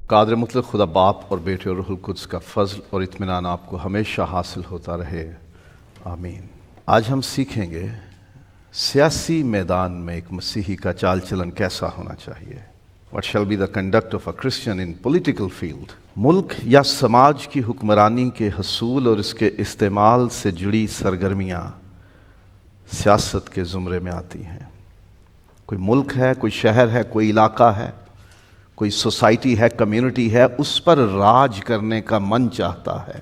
قادر مطلق خدا باپ اور بیٹے اور روح القدس کا فضل اور اطمینان آپ کو ہمیشہ حاصل ہوتا رہے، آمین۔ آج ہم سیکھیں گے سیاسی میدان میں ایک مسیحی کا چال چلن کیسا ہونا چاہیے۔ What shall be the conduct of a Christian in political field؟ ملک یا سماج کی حکمرانی کے حصول اور اس کے استعمال سے جڑی سرگرمیاں سیاست کے زمرے میں آتی ہیں۔ کوئی ملک ہے، کوئی شہر ہے، کوئی علاقہ ہے، کوئی سوسائٹی ہے، کمیونٹی ہے، اس پر راج کرنے کا من چاہتا ہے،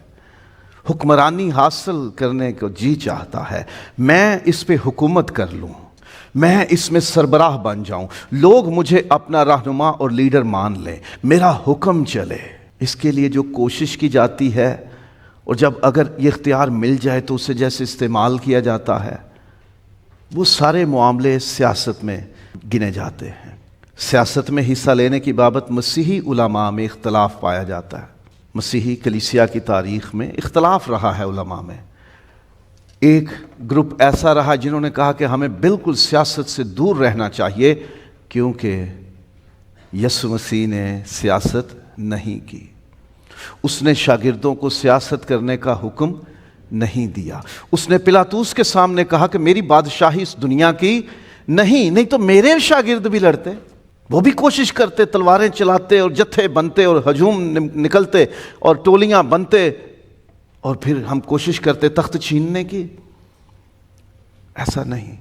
حکمرانی حاصل کرنے کو جی چاہتا ہے، میں اس پہ حکومت کر لوں، میں اس میں سربراہ بن جاؤں، لوگ مجھے اپنا رہنما اور لیڈر مان لیں، میرا حکم چلے۔ اس کے لیے جو کوشش کی جاتی ہے اور جب اگر یہ اختیار مل جائے تو اسے جیسے استعمال کیا جاتا ہے، وہ سارے معاملے سیاست میں گنے جاتے ہیں۔ سیاست میں حصہ لینے کی بابت مسیحی علماء میں اختلاف پایا جاتا ہے۔ مسیحی کلیسیا کی تاریخ میں اختلاف رہا ہے علماء میں۔ ایک گروپ ایسا رہا جنہوں نے کہا کہ ہمیں بالکل سیاست سے دور رہنا چاہیے کیونکہ یسوع مسیح نے سیاست نہیں کی، اس نے شاگردوں کو سیاست کرنے کا حکم نہیں دیا۔ اس نے پلاطوس کے سامنے کہا کہ میری بادشاہی اس دنیا کی نہیں تو میرے شاگرد بھی لڑتے، وہ بھی کوشش کرتے، تلواریں چلاتے اور جتھے بنتے اور ہجوم نکلتے اور ٹولیاں بنتے اور پھر ہم کوشش کرتے تخت چھیننے کی۔ ایسا نہیں۔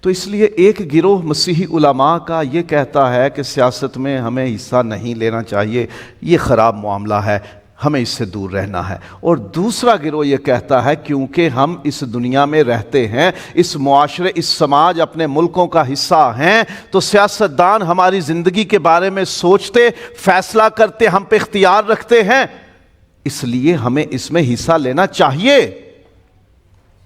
تو اس لیے ایک گروہ مسیحی علماء کا یہ کہتا ہے کہ سیاست میں ہمیں حصہ نہیں لینا چاہیے، یہ خراب معاملہ ہے، ہمیں اس سے دور رہنا ہے۔ اور دوسرا گروہ یہ کہتا ہے کیونکہ ہم اس دنیا میں رہتے ہیں، اس معاشرے، اس سماج، اپنے ملکوں کا حصہ ہیں، تو سیاستدان ہماری زندگی کے بارے میں سوچتے، فیصلہ کرتے، ہم پہ اختیار رکھتے ہیں، اس لیے ہمیں اس میں حصہ لینا چاہیے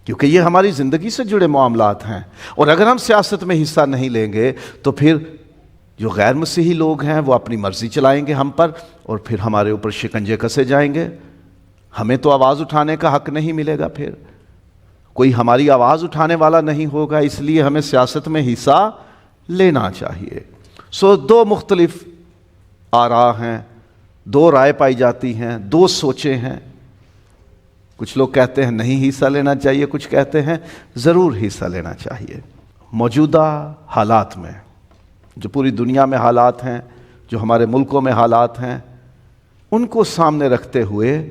کیونکہ یہ ہماری زندگی سے جڑے معاملات ہیں۔ اور اگر ہم سیاست میں حصہ نہیں لیں گے تو پھر جو غیر مسیحی لوگ ہیں وہ اپنی مرضی چلائیں گے ہم پر اور پھر ہمارے اوپر شکنجے کسے جائیں گے، ہمیں تو آواز اٹھانے کا حق نہیں ملے گا، پھر کوئی ہماری آواز اٹھانے والا نہیں ہوگا، اس لیے ہمیں سیاست میں حصہ لینا چاہیے۔ دو مختلف آراء ہیں، دو رائے پائی جاتی ہیں، دو سوچیں ہیں۔ کچھ لوگ کہتے ہیں نہیں حصہ لینا چاہیے، کچھ کہتے ہیں ضرور حصہ لینا چاہیے۔ موجودہ حالات میں جو پوری دنیا میں حالات ہیں، جو ہمارے ملکوں میں حالات ہیں، ان کو سامنے رکھتے ہوئے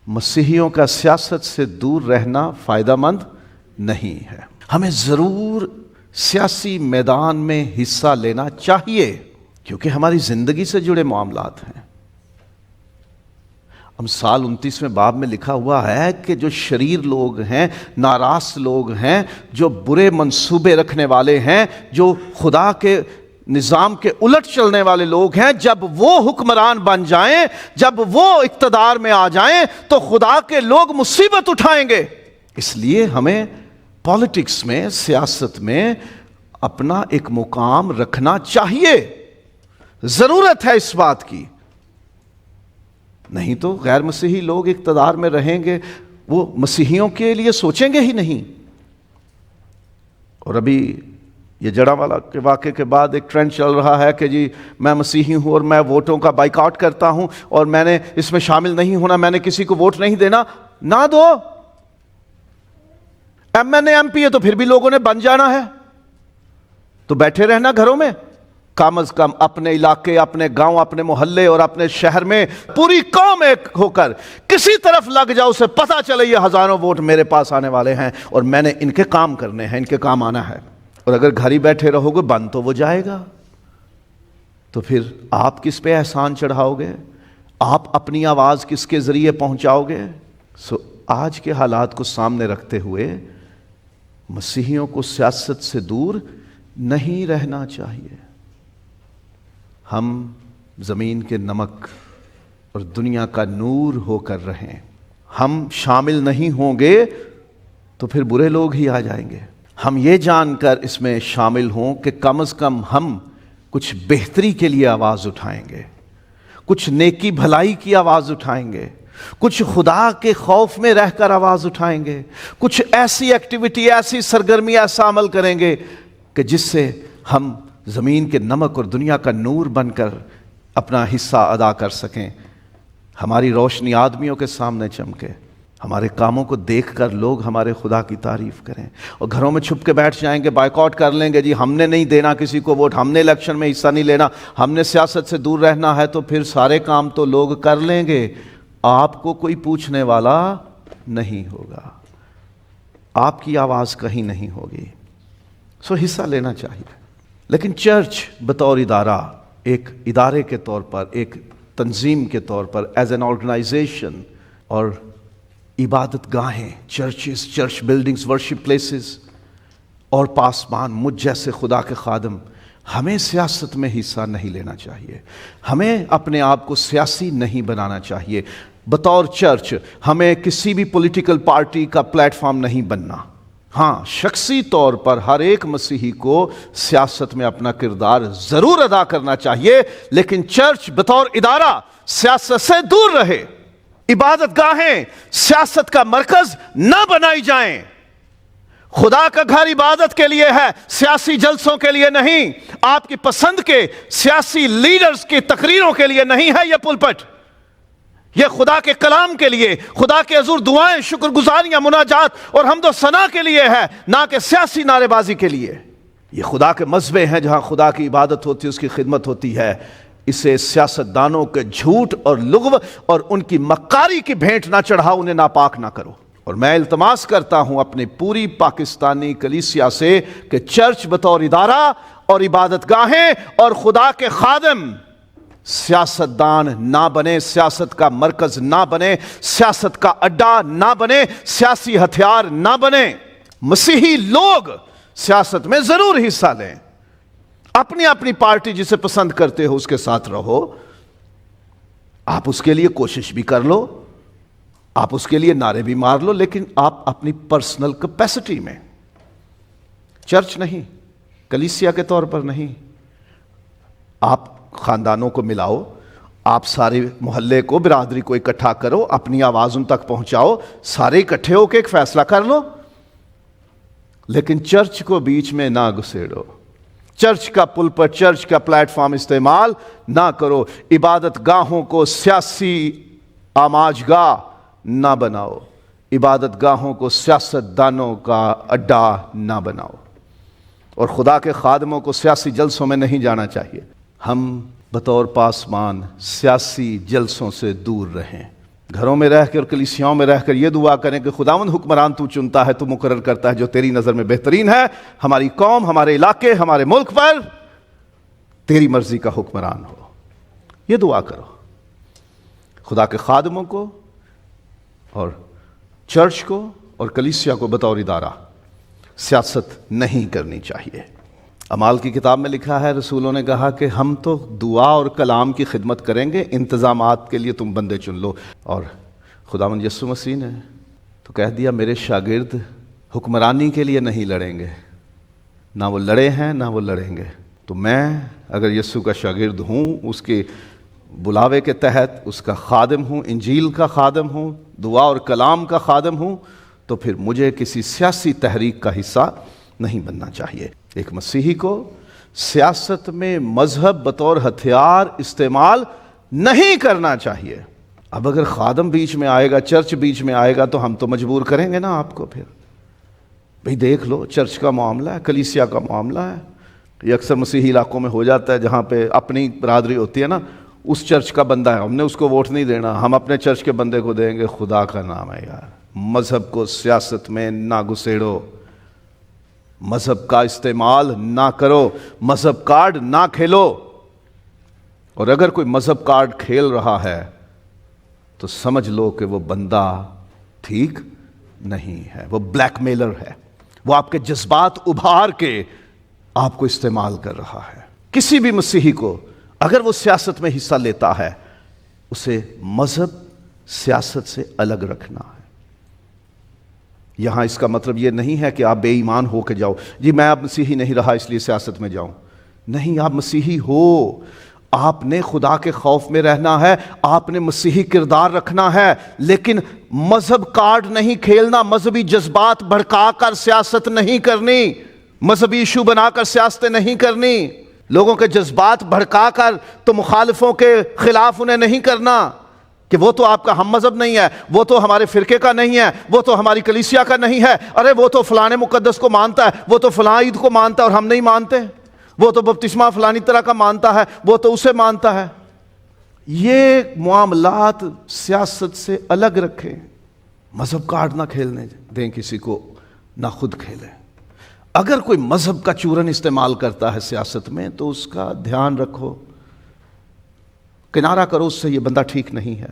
مسیحیوں کا سیاست سے دور رہنا فائدہ مند نہیں ہے۔ ہمیں ضرور سیاسی میدان میں حصہ لینا چاہیے کیونکہ ہماری زندگی سے جڑے معاملات ہیں۔ امثال 29ویں باب میں لکھا ہوا ہے کہ جو شریر لوگ ہیں، ناراض لوگ ہیں، جو برے منصوبے رکھنے والے ہیں، جو خدا کے نظام کے الٹ چلنے والے لوگ ہیں، جب وہ حکمران بن جائیں، جب وہ اقتدار میں آ جائیں تو خدا کے لوگ مصیبت اٹھائیں گے۔ اس لیے ہمیں پالیٹکس میں، سیاست میں اپنا ایک مقام رکھنا چاہیے، ضرورت ہے اس بات کی، نہیں تو غیر مسیحی لوگ اقتدار میں رہیں گے، وہ مسیحیوں کے لیے سوچیں گے ہی نہیں۔ اور ابھی یہ جڑاوالا کے واقعے کے بعد ایک ٹرینڈ چل رہا ہے کہ جی میں مسیحی ہوں اور میں ووٹوں کا بائیکاٹ کرتا ہوں اور میں نے اس میں شامل نہیں ہونا، میں نے کسی کو ووٹ نہیں دینا۔ نہ دو، M N A M P ہے تو پھر بھی لوگوں نے بن جانا ہے، تو بیٹھے رہنا گھروں میں۔ کم از کم اپنے علاقے، اپنے گاؤں، اپنے محلے اور اپنے شہر میں پوری قوم ایک ہو کر کسی طرف لگ جاؤ، اسے پتہ چلے یہ ہزاروں ووٹ میرے پاس آنے والے ہیں اور میں نے ان کے کام کرنے ہیں، ان کے کام آنا ہے۔ اور اگر گھر ہی بیٹھے رہو گے بند تو وہ جائے گا، تو پھر آپ کس پہ احسان چڑھاؤ گے؟ آپ اپنی آواز کس کے ذریعے پہنچاؤ گے؟ آج کے حالات کو سامنے رکھتے ہوئے مسیحیوں کو سیاست سے دور نہیں رہنا چاہیے۔ ہم زمین کے نمک اور دنیا کا نور ہو کر رہیں۔ ہم شامل نہیں ہوں گے تو پھر برے لوگ ہی آ جائیں گے۔ ہم یہ جان کر اس میں شامل ہوں کہ کم از کم ہم کچھ بہتری کے لیے آواز اٹھائیں گے، کچھ نیکی بھلائی کی آواز اٹھائیں گے، کچھ خدا کے خوف میں رہ کر آواز اٹھائیں گے، کچھ ایسی ایکٹیویٹی، ایسی سرگرمی، ایسا عمل کریں گے کہ جس سے ہم زمین کے نمک اور دنیا کا نور بن کر اپنا حصہ ادا کر سکیں، ہماری روشنی آدمیوں کے سامنے چمکے، ہمارے کاموں کو دیکھ کر لوگ ہمارے خدا کی تعریف کریں، اور گھروں میں چھپ کے بیٹھ جائیں گے، بائیکاٹ کر لیں گے، جی ہم نے نہیں دینا کسی کو ووٹ، ہم نے الیکشن میں حصہ نہیں لینا، ہم نے سیاست سے دور رہنا ہے، تو پھر سارے کام تو لوگ کر لیں گے، آپ کو کوئی پوچھنے والا نہیں ہوگا، آپ کی آواز کہیں نہیں ہوگی۔ سو حصہ لینا چاہیے۔ لیکن چرچ بطور ادارہ، ایک ادارے کے طور پر، ایک تنظیم کے طور پر، ایز این آرگنائزیشن، اور عبادت گاہیں، churches, church buildings, worship places اور پاسبان، مجھ جیسے خدا کے خادم، ہمیں سیاست میں حصہ نہیں لینا چاہیے، ہمیں اپنے آپ کو سیاسی نہیں بنانا چاہیے۔ بطور چرچ ہمیں کسی بھی پولیٹیکل پارٹی کا پلیٹ فارم نہیں بننا۔ ہاں، شخصی طور پر ہر ایک مسیحی کو سیاست میں اپنا کردار ضرور ادا کرنا چاہیے، لیکن چرچ بطور ادارہ سیاست سے دور رہے۔ عبادت گاہیں سیاست کا مرکز نہ بنائی جائیں۔ خدا کا گھر عبادت کے لیے ہے، سیاسی جلسوں کے لیے نہیں، آپ کی پسند کے سیاسی لیڈرز کی تقریروں کے لیے نہیں ہے یہ پلپٹ۔ یہ خدا کے کلام کے لیے، خدا کے حضور دعائیں، شکر گزاریاں، مناجات اور حمد و ثنا کے لیے ہے، نہ کہ سیاسی نعرے بازی کے لیے۔ یہ خدا کے مذبح ہیں جہاں خدا کی عبادت ہوتی ہے، اس کی خدمت ہوتی ہے۔ اسے سیاست دانوں کے جھوٹ اور لغو اور ان کی مکاری کی بھینٹ نہ چڑھاؤ، انہیں ناپاک نہ کرو۔ اور میں التماس کرتا ہوں اپنی پوری پاکستانی کلیسیا سے کہ چرچ بطور ادارہ اور عبادت گاہیں اور خدا کے خادم سیاست دان نہ بنے، سیاست کا مرکز نہ بنے، سیاست کا اڈا نہ بنے، سیاسی ہتھیار نہ بنے۔ مسیحی لوگ سیاست میں ضرور حصہ لیں، اپنی اپنی پارٹی جسے پسند کرتے ہو اس کے ساتھ رہو، آپ اس کے لیے کوشش بھی کر لو، آپ اس کے لیے نعرے بھی مار لو، لیکن آپ اپنی پرسنل کیپیسٹی میں، چرچ نہیں، کلیسیا کے طور پر نہیں۔ آپ خاندانوں کو ملاؤ، آپ سارے محلے کو، برادری کو اکٹھا کرو، اپنی آواز ان تک پہنچاؤ، سارے اکٹھے ہو کے ایک فیصلہ کر لو، لیکن چرچ کو بیچ میں نہ گھسیڑو، چرچ کا پلپٹ، چرچ کا پلیٹ فارم استعمال نہ کرو، عبادت گاہوں کو سیاسی آماج گاہ نہ بناؤ، عبادت گاہوں کو سیاست دانوں کا اڈا نہ بناؤ، اور خدا کے خادموں کو سیاسی جلسوں میں نہیں جانا چاہیے۔ ہم بطور پاسبان سیاسی جلسوں سے دور رہیں، گھروں میں رہ کر، کلیسیاؤں میں رہ کر یہ دعا کریں کہ خداوند حکمران تو چنتا ہے، تو مقرر کرتا ہے جو تیری نظر میں بہترین ہے، ہماری قوم، ہمارے علاقے، ہمارے ملک پر تیری مرضی کا حکمران ہو۔ یہ دعا کرو۔ خدا کے خادموں کو اور چرچ کو اور کلیسیا کو بطور ادارہ سیاست نہیں کرنی چاہیے۔ اعمال کی کتاب میں لکھا ہے، رسولوں نے کہا کہ ہم تو دعا اور کلام کی خدمت کریں گے، انتظامات کے لیے تم بندے چن لو۔ اور خداوند یسوع مسیح نے تو کہہ دیا، میرے شاگرد حکمرانی کے لیے نہیں لڑیں گے، نہ وہ لڑے ہیں نہ وہ لڑیں گے۔ تو میں اگر یسوع کا شاگرد ہوں، اس کے بلاوے کے تحت اس کا خادم ہوں، انجیل کا خادم ہوں، دعا اور کلام کا خادم ہوں، تو پھر مجھے کسی سیاسی تحریک کا حصہ نہیں بننا چاہیے۔ ایک مسیحی کو سیاست میں مذہب بطور ہتھیار استعمال نہیں کرنا چاہیے۔ اب اگر خادم بیچ میں آئے گا، چرچ بیچ میں آئے گا، تو ہم تو مجبور کریں گے نا آپ کو، پھر بھئی دیکھ لو، چرچ کا معاملہ ہے، کلیسیا کا معاملہ ہے۔ یہ اکثر مسیحی علاقوں میں ہو جاتا ہے، جہاں پہ اپنی برادری ہوتی ہے نا، اس چرچ کا بندہ ہے، ہم نے اس کو ووٹ نہیں دینا، ہم اپنے چرچ کے بندے کو دیں گے۔ خدا کا نام ہے یار، مذہب کو سیاست میں نہ گھسیڑو، مذہب کا استعمال نہ کرو، مذہب کارڈ نہ کھیلو۔ اور اگر کوئی مذہب کارڈ کھیل رہا ہے تو سمجھ لو کہ وہ بندہ ٹھیک نہیں ہے، وہ بلیک میلر ہے، وہ آپ کے جذبات ابھار کے آپ کو استعمال کر رہا ہے۔ کسی بھی مسیحی کو اگر وہ سیاست میں حصہ لیتا ہے، اسے مذہب سیاست سے الگ رکھنا ہے۔ یہاں اس کا مطلب یہ نہیں ہے کہ آپ بے ایمان ہو کے جاؤ، جی میں اب مسیحی نہیں رہا اس لیے سیاست میں جاؤں۔ نہیں، آپ مسیحی ہو، آپ نے خدا کے خوف میں رہنا ہے، آپ نے مسیحی کردار رکھنا ہے، لیکن مذہب کارڈ نہیں کھیلنا، مذہبی جذبات بھڑکا کر سیاست نہیں کرنی، مذہبی ایشو بنا کر سیاستیں نہیں کرنی۔ لوگوں کے جذبات بھڑکا کر تو مخالفوں کے خلاف انہیں نہیں کرنا کہ وہ تو آپ کا ہم مذہب نہیں ہے، وہ تو ہمارے فرقے کا نہیں ہے، وہ تو ہماری کلیسیا کا نہیں ہے، ارے وہ تو فلاں مقدس کو مانتا ہے، وہ تو فلاں عید کو مانتا ہے اور ہم نہیں مانتے، وہ تو بپتسمہ فلانی طرح کا مانتا ہے، وہ تو اسے مانتا ہے۔ یہ معاملات سیاست سے الگ رکھیں، مذہب کارڈ نہ کھیلنے دیں کسی کو، نہ خود کھیلیں۔ اگر کوئی مذہب کا چورن استعمال کرتا ہے سیاست میں تو اس کا دھیان رکھو، کنارہ کرو اس سے، یہ بندہ ٹھیک نہیں ہے۔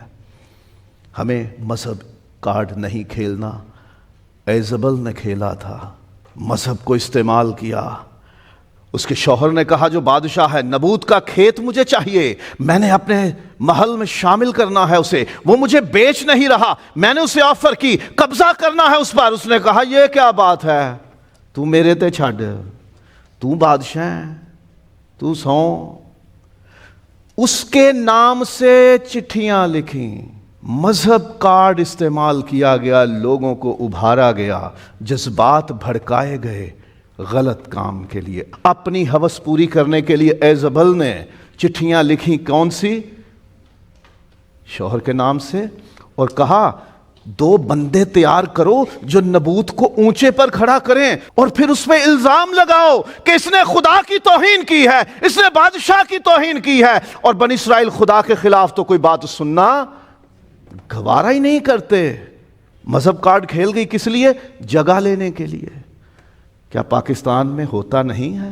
ہمیں مذہب کارڈ نہیں کھیلنا۔ ایزبل نے کھیلا تھا، مذہب کو استعمال کیا۔ اس کے شوہر نے کہا جو بادشاہ ہے، نبوت کا کھیت مجھے چاہیے، میں نے اپنے محل میں شامل کرنا ہے اسے، وہ مجھے بیچ نہیں رہا، میں نے اسے آفر کی، قبضہ کرنا ہے اس پر۔ اس نے کہا یہ کیا بات ہے، تو میرے تے چھڑ، تو بادشاہ ہے، تو سو۔ اس کے نام سے چٹھیاں لکھیں، مذہب کارڈ استعمال کیا گیا، لوگوں کو ابھارا گیا، جذبات بھڑکائے گئے غلط کام کے لیے، اپنی ہوس پوری کرنے کے لیے۔ ایزبل نے چٹھیاں لکھی، کون سی؟ شوہر کے نام سے، اور کہا 2 بندے تیار کرو جو نبوت کو اونچے پر کھڑا کریں، اور پھر اس پہ الزام لگاؤ کہ اس نے خدا کی توہین کی ہے، اس نے بادشاہ کی توہین کی ہے۔ اور بنی اسرائیل خدا کے خلاف تو کوئی بات سننا گوارا ہی نہیں کرتے۔ مذہب کارڈ کھیل گئی کس لیے؟ جگہ لینے کے لیے۔ کیا پاکستان میں ہوتا نہیں ہے؟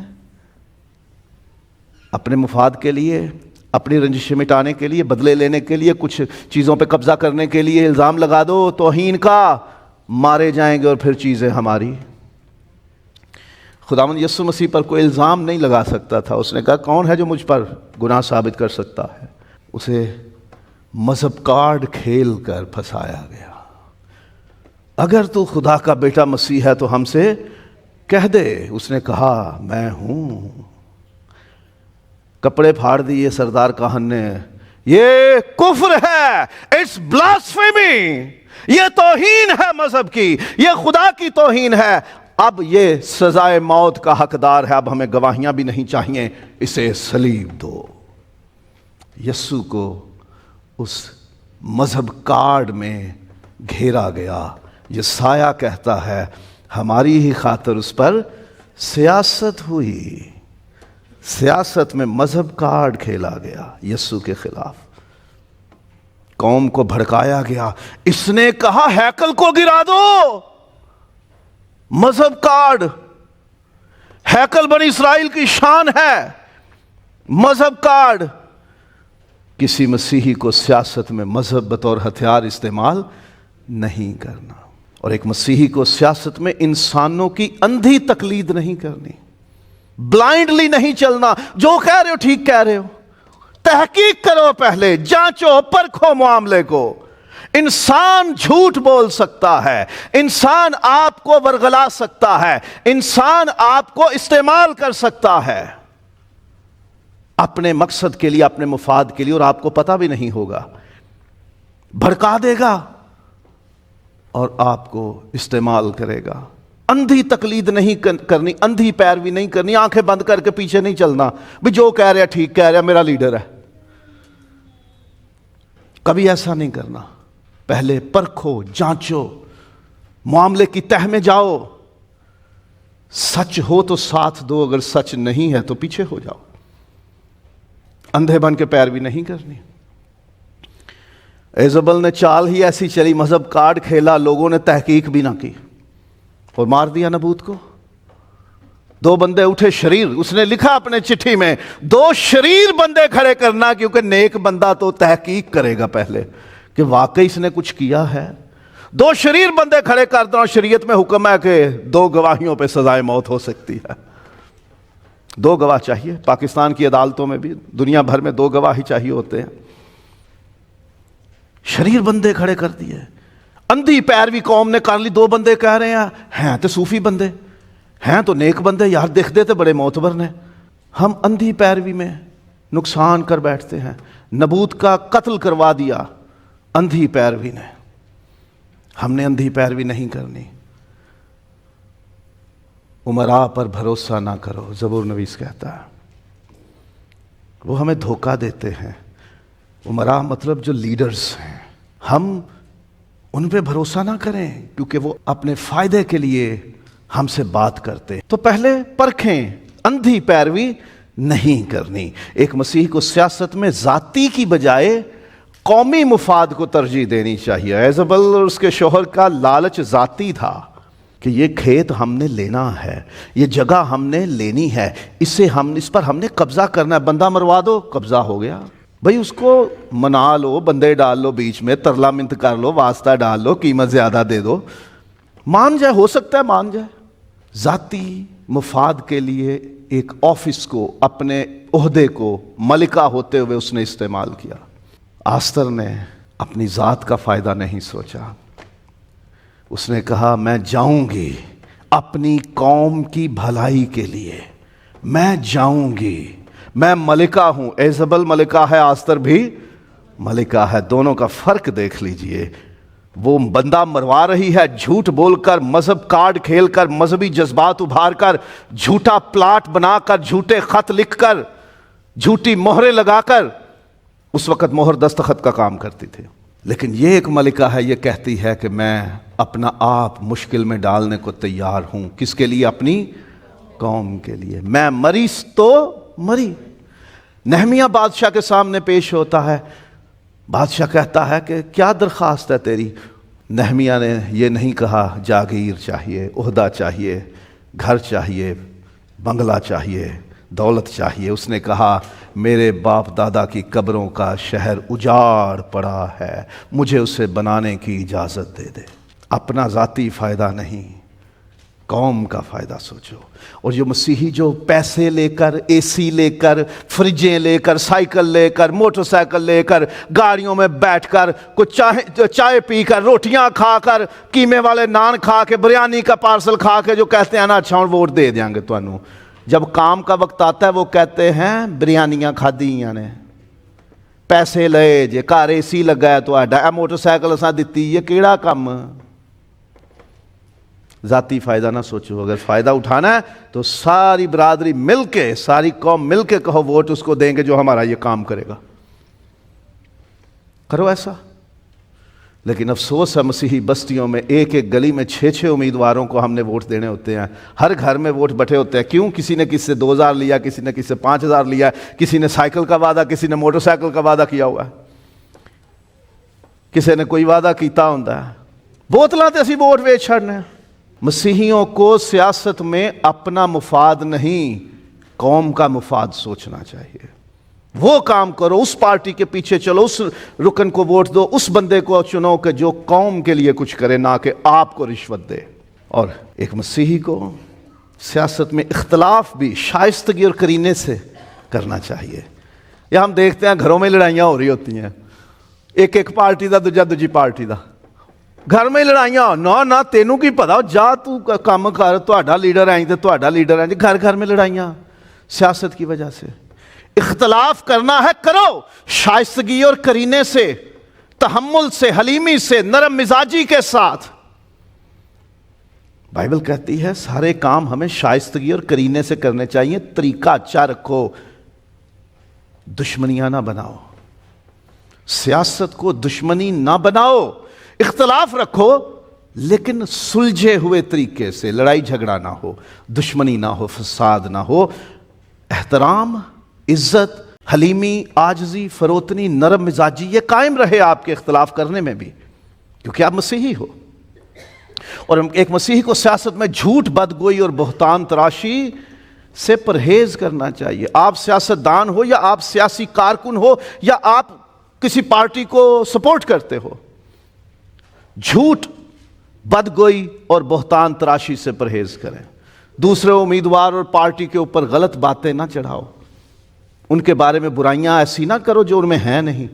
اپنے مفاد کے لیے، اپنی رنجشیں مٹانے کے لیے، بدلے لینے کے لیے، کچھ چیزوں پہ قبضہ کرنے کے لیے الزام لگا دو توہین کا، مارے جائیں گے اور پھر چیزیں ہماری۔ خداوند یسوع مسیح پر کوئی الزام نہیں لگا سکتا تھا، اس نے کہا کون ہے جو مجھ پر گناہ ثابت کر سکتا ہے؟ اسے مذہب کارڈ کھیل کر پھنسایا گیا۔ اگر تو خدا کا بیٹا مسیح ہے تو ہم سے کہہ دے۔ اس نے کہا میں ہوں۔ کپڑے پھاڑ دیے سردار کاہن نے، یہ کفر ہے، اٹس بلاسفیمی، یہ توہین ہے مذہب کی، یہ خدا کی توہین ہے، اب یہ سزائے موت کا حقدار ہے، اب ہمیں گواہیاں بھی نہیں چاہیے، اسے صلیب دو۔ یسوع کو اس مذہب کارڈ میں گھیرا گیا۔ یہ سایہ کہتا ہے ہماری ہی خاطر اس پر سیاست ہوئی، سیاست میں مذہب کارڈ کھیلا گیا یسوع کے خلاف، قوم کو بھڑکایا گیا۔ اس نے کہا ہیکل کو گرا دو، مذہب کارڈ، ہیکل بنی اسرائیل کی شان ہے، مذہب کارڈ۔ کسی مسیحی کو سیاست میں مذہب بطور ہتھیار استعمال نہیں کرنا، اور ایک مسیحی کو سیاست میں انسانوں کی اندھی تقلید نہیں کرنی، بلائنڈلی نہیں چلنا، جو کہہ رہے ہو ٹھیک کہہ رہے ہو، تحقیق کرو، پہلے جانچو پرکھو معاملے کو۔ انسان جھوٹ بول سکتا ہے، انسان آپ کو ورغلا سکتا ہے، انسان آپ کو استعمال کر سکتا ہے اپنے مقصد کے لیے، اپنے مفاد کے لیے، اور آپ کو پتہ بھی نہیں ہوگا، بھڑکا دے گا اور آپ کو استعمال کرے گا۔ اندھی تقلید نہیں کرنی، اندھی پیروی نہیں کرنی، آنکھیں بند کر کے پیچھے نہیں چلنا، بھی جو کہہ رہا ٹھیک کہہ رہا، میرا لیڈر ہے، کبھی ایسا نہیں کرنا۔ پہلے پرکھو، جانچو، معاملے کی تہ میں جاؤ، سچ ہو تو ساتھ دو، اگر سچ نہیں ہے تو پیچھے ہو جاؤ، اندھے بن کے پیروی نہیں کرنی۔ ایزبل نے چال ہی ایسی چلی، مذہب کارڈ کھیلا، لوگوں نے تحقیق بھی نہ کی اور مار دیا نبوت کو۔ 2 بندے اٹھے شریر، اس نے لکھا اپنے چٹھی میں 2 شریر بندے کھڑے کرنا، کیونکہ نیک بندہ تو تحقیق کرے گا پہلے کہ واقعی اس نے کچھ کیا ہے۔ 2 شریر بندے کھڑے کر دو۔ شریعت میں حکم ہے کہ 2 گواہیوں پہ سزائے موت ہو سکتی ہے، 2 گواہ چاہیے۔ پاکستان کی عدالتوں میں بھی دنیا بھر میں 2 گواہ ہی چاہیے ہوتے ہیں۔ شریر بندے کھڑے کر دیے، اندھی پیروی قوم نے کر لی۔ 2 بندے کہہ رہے ہیں تو صوفی بندے ہیں، تو نیک بندے، یار دکھ دیتے بڑے معتبر نے، ہم اندھی پیروی میں نقصان کر بیٹھتے ہیں۔ نبوت کا قتل کروا دیا اندھی پیروی نے۔ ہم نے اندھی پیروی نہیں کرنی۔ امراء پر بھروسہ نہ کرو، زبور نویس کہتا ہے۔ وہ ہمیں دھوکہ دیتے ہیں۔ امراء مطلب جو لیڈرز ہیں، ہم ان پہ بھروسہ نہ کریں کیونکہ وہ اپنے فائدے کے لیے ہم سے بات کرتے ہیں۔ تو پہلے پرکھیں، اندھی پیروی نہیں کرنی۔ ایک مسیحی کو سیاست میں ذاتی کی بجائے قومی مفاد کو ترجیح دینی چاہیے۔ ایزبل اور اس کے شوہر کا لالچ ذاتی تھا کہ یہ کھیت ہم نے لینا ہے، یہ جگہ ہم نے لینی ہے، اس پر ہم نے قبضہ کرنا ہے، بندہ مروا دو، قبضہ ہو گیا۔ بھئی اس کو منا لو، بندے ڈال لو بیچ میں، ترلا منت کر لو، واسطہ ڈال لو، قیمت زیادہ دے دو، مان جائے، ہو سکتا ہے مان جائے۔ ذاتی مفاد کے لیے ایک آفس کو، اپنے عہدے کو ملکہ ہوتے ہوئے اس نے استعمال کیا۔ آستر نے اپنی ذات کا فائدہ نہیں سوچا، اس نے کہا میں جاؤں گی اپنی قوم کی بھلائی کے لیے، میں جاؤں گی، میں ملکہ ہوں۔ ایزبل ملکہ ہے، آستر بھی ملکہ ہے، دونوں کا فرق دیکھ لیجئے۔ وہ بندہ مروا رہی ہے جھوٹ بول کر، مذہب کارڈ کھیل کر، مذہبی جذبات ابھار کر، جھوٹا پلاٹ بنا کر، جھوٹے خط لکھ کر، جھوٹی مہریں لگا کر، اس وقت مہر دستخط کا کام کرتی تھی۔ لیکن یہ ایک ملکہ ہے، یہ کہتی ہے کہ میں اپنا آپ مشکل میں ڈالنے کو تیار ہوں۔ کس کے لیے؟ اپنی قوم کے لیے۔ میں مری تو مری۔ نہمیہ بادشاہ کے سامنے پیش ہوتا ہے، بادشاہ کہتا ہے کہ کیا درخواست ہے تیری؟ نہمیہ نے یہ نہیں کہا جاگیر چاہیے، عہدہ چاہیے، گھر چاہیے، بنگلہ چاہیے، دولت چاہیے۔ اس نے کہا میرے باپ دادا کی قبروں کا شہر اجاڑ پڑا ہے، مجھے اسے بنانے کی اجازت دے دے۔ اپنا ذاتی فائدہ نہیں، قوم کا فائدہ سوچو۔ اور جو مسیحی جو پیسے لے کر، اے سی لے کر، فریجیں لے کر، سائیکل لے کر، موٹر سائیکل لے کر، گاڑیوں میں بیٹھ کر، کچھ چائے پی کر، روٹیاں کھا کر، قیمے والے نان کھا کے، بریانی کا پارسل کھا کے، جو کہتے ہیں نا اچھا ہوں ووٹ دے دیں گے تو انہوں، جب کام کا وقت آتا ہے وہ کہتے ہیں بریانیاں کھادیاں نے، پیسے لے جے، گھر اے سی لگا ہے تو اے موٹر سائیکل اساں دتی، یہ کیڑا کم؟ ذاتی فائدہ نہ سوچو۔ اگر فائدہ اٹھانا ہے تو ساری برادری مل کے، ساری قوم مل کے کہو ووٹ اس کو دیں گے جو ہمارا یہ کام کرے گا، کرو ایسا۔ لیکن افسوس ہے مسیحی بستیوں میں ایک ایک گلی میں 6 امیدواروں کو ہم نے ووٹ دینے ہوتے ہیں، ہر گھر میں ووٹ بٹے ہوتے ہیں۔ کیوں؟ کسی نے کس سے 2000 لیا، کسی نے کس سے 5000 لیا، کسی نے سائیکل کا وعدہ، کسی نے موٹر سائیکل کا وعدہ کیا ہوا ہے، کسی نے کوئی وعدہ کیتا ہوتا ہے۔ بوتلاں تے اسی ووٹ ویچ چھڑنے۔ مسیحیوں کو سیاست میں اپنا مفاد نہیں، قوم کا مفاد سوچنا چاہیے۔ وہ کام کرو، اس پارٹی کے پیچھے چلو، اس رکن کو ووٹ دو، اس بندے کو چنو کہ جو قوم کے لیے کچھ کرے، نہ کہ آپ کو رشوت دے۔ اور ایک مسیحی کو سیاست میں اختلاف بھی شائستگی اور کرینے سے کرنا چاہیے۔ یا ہم دیکھتے ہیں گھروں میں لڑائیاں ہو رہی ہوتی ہیں، ایک پارٹی دا دوجا دوجی پارٹی دا، گھر میں لڑائیاں، نہ تینوں کی پتا، جا تو کام کر، تہاڈا لیڈر آئیں تے تہاڈا لیڈر آئیں، گھر میں لڑائیاں سیاست کی وجہ سے۔ اختلاف کرنا ہے کرو، شائستگی اور کرینے سے، تحمل سے، حلیمی سے، نرم مزاجی کے ساتھ۔ بائبل کہتی ہے سارے کام ہمیں شائستگی اور کرینے سے کرنے چاہیے، طریقہ اچھا رکھو، دشمنیاں نہ بناؤ، سیاست کو دشمنی نہ بناؤ، اختلاف رکھو لیکن سلجھے ہوئے طریقے سے، لڑائی جھگڑا نہ ہو، دشمنی نہ ہو، فساد نہ ہو، احترام، عزت، حلیمی، عاجزی، فروتنی، نرم مزاجی، یہ قائم رہے آپ کے اختلاف کرنے میں بھی، کیونکہ آپ مسیحی ہو۔ اور ایک مسیحی کو سیاست میں جھوٹ، بدگوئی اور بہتان تراشی سے پرہیز کرنا چاہیے۔ آپ سیاستدان ہو یا آپ سیاسی کارکن ہو یا آپ کسی پارٹی کو سپورٹ کرتے ہو، جھوٹ، بدگوئی اور بہتان تراشی سے پرہیز کریں۔ دوسرے امیدوار اور پارٹی کے اوپر غلط باتیں نہ چڑھاؤ، ان کے بارے میں برائیاں ایسی نہ کرو جو ان میں ہیں نہیں۔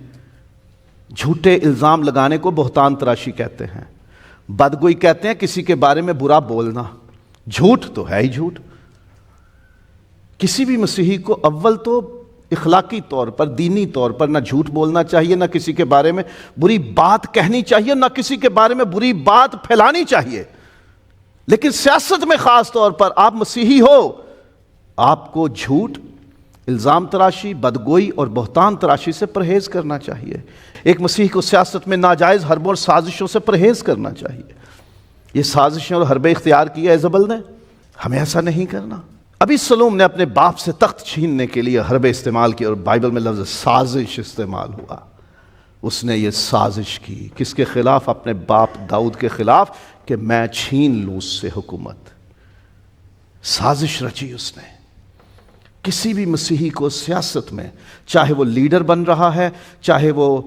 جھوٹے الزام لگانے کو بہتان تراشی کہتے ہیں، بدگوئی کہتے ہیں کسی کے بارے میں برا بولنا، جھوٹ تو ہے ہی جھوٹ۔ کسی بھی مسیحی کو اول تو اخلاقی طور پر، دینی طور پر نہ جھوٹ بولنا چاہیے، نہ کسی کے بارے میں بری بات کہنی چاہیے، نہ کسی کے بارے میں بری بات پھیلانی چاہیے۔ لیکن سیاست میں خاص طور پر آپ مسیحی ہو، آپ کو جھوٹ، الزام تراشی، بدگوئی اور بہتان تراشی سے پرہیز کرنا چاہیے۔ ایک مسیحی کو سیاست میں ناجائز حربوں اور سازشوں سے پرہیز کرنا چاہیے۔ یہ سازشیں اور حربے اختیار کی ہے ایزابل نے، ہمیں ایسا نہیں کرنا۔ ابھی سلوم نے اپنے باپ سے تخت چھیننے کے لیے حربے استعمال کی، اور بائبل میں لفظ سازش استعمال ہوا۔ اس نے یہ سازش کی، کس کے خلاف؟ اپنے باپ داؤد کے خلاف، کہ میں چھین لوں اس سے حکومت۔ سازش رچی اس نے۔ کسی بھی مسیحی کو سیاست میں، چاہے وہ لیڈر بن رہا ہے، چاہے وہ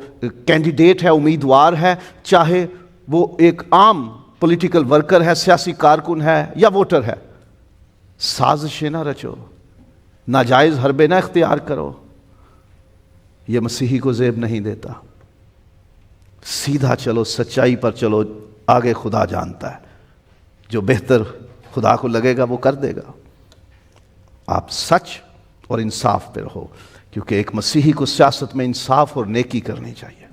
کینڈیڈیٹ ہے، امیدوار ہے، چاہے وہ ایک عام پولیٹیکل ورکر ہے، سیاسی کارکن ہے یا ووٹر ہے، سازشیں نہ رچو، ناجائز حربے نہ اختیار کرو۔ یہ مسیحی کو زیب نہیں دیتا۔ سیدھا چلو، سچائی پر چلو، آگے خدا جانتا ہے، جو بہتر خدا کو لگے گا وہ کر دے گا۔ آپ سچ اور انصاف پہ رہو، کیونکہ ایک مسیحی کو سیاست میں انصاف اور نیکی کرنی چاہیے۔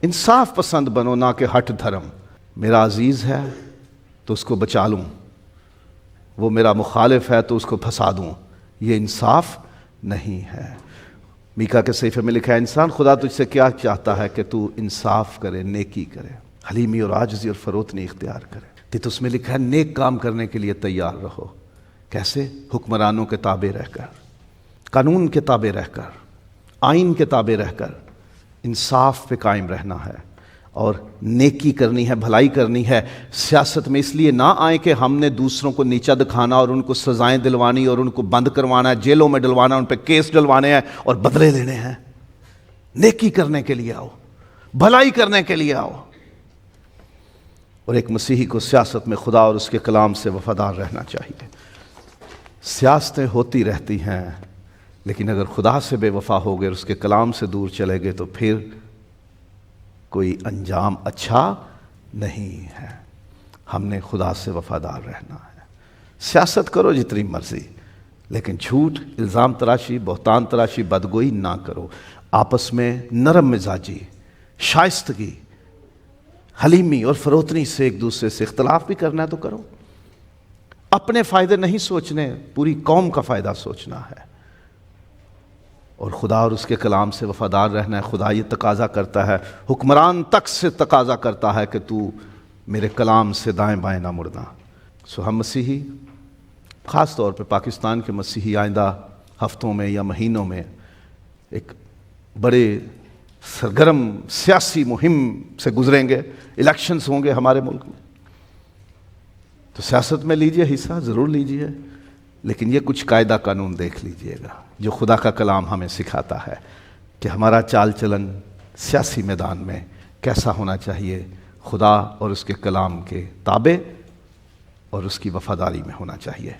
انصاف پسند بنو، نہ کہ ہٹ دھرم۔ میرا عزیز ہے تو اس کو بچا لوں، وہ میرا مخالف ہے تو اس کو پھنسا دوں، یہ انصاف نہیں ہے۔ میکا کے صحیفے میں لکھا ہے، انسان خدا تجھ سے کیا چاہتا ہے کہ تو انصاف کرے، نیکی کرے، حلیمی اور عاجزی اور فروتنی اختیار کرے۔ تیتوس میں لکھا ہے نیک کام کرنے کے لیے تیار رہو۔ کیسے؟ حکمرانوں کے تابع رہ کر، قانون کے تابع رہ کر، آئین کے تابع رہ کر انصاف پہ قائم رہنا ہے اور نیکی کرنی ہے، بھلائی کرنی ہے۔ سیاست میں اس لیے نہ آئیں کہ ہم نے دوسروں کو نیچا دکھانا اور ان کو سزائیں دلوانی اور ان کو بند کروانا ہے، جیلوں میں ڈلوانا، ان پہ کیس ڈلوانے ہیں اور بدلے لینے ہیں۔ نیکی کرنے کے لیے آؤ، بھلائی کرنے کے لیے آؤ۔ اور ایک مسیحی کو سیاست میں خدا اور اس کے کلام سے وفادار رہنا چاہیے۔ سیاستیں ہوتی رہتی ہیں، لیکن اگر خدا سے بے وفا ہو گئے اور اس کے کلام سے دور چلے گئے تو پھر کوئی انجام اچھا نہیں ہے۔ ہم نے خدا سے وفادار رہنا ہے۔ سیاست کرو جتنی مرضی، لیکن جھوٹ، الزام تراشی، بہتان تراشی، بدگوئی نہ کرو۔ آپس میں نرم مزاجی، شائستگی، حلیمی اور فروتنی سے ایک دوسرے سے اختلاف بھی کرنا ہے تو کرو۔ اپنے فائدے نہیں سوچنے، پوری قوم کا فائدہ سوچنا ہے، اور خدا اور اس کے کلام سے وفادار رہنا ہے۔ خدا یہ تقاضا کرتا ہے، حکمران تک سے تقاضا کرتا ہے کہ تو میرے کلام سے دائیں بائیں نہ مڑنا۔ سو ہم مسیحی، خاص طور پہ پاکستان کے مسیحی، آئندہ ہفتوں میں یا مہینوں میں ایک بڑے سرگرم سیاسی مہم سے گزریں گے۔ الیکشنز ہوں گے ہمارے ملک میں، تو سیاست میں لیجئے حصہ، ضرور لیجئے، لیکن یہ کچھ قاعدہ قانون دیکھ لیجئے گا جو خدا کا کلام ہمیں سکھاتا ہے کہ ہمارا چال چلن سیاسی میدان میں کیسا ہونا چاہیے، خدا اور اس کے کلام کے تابع اور اس کی وفاداری میں ہونا چاہیے۔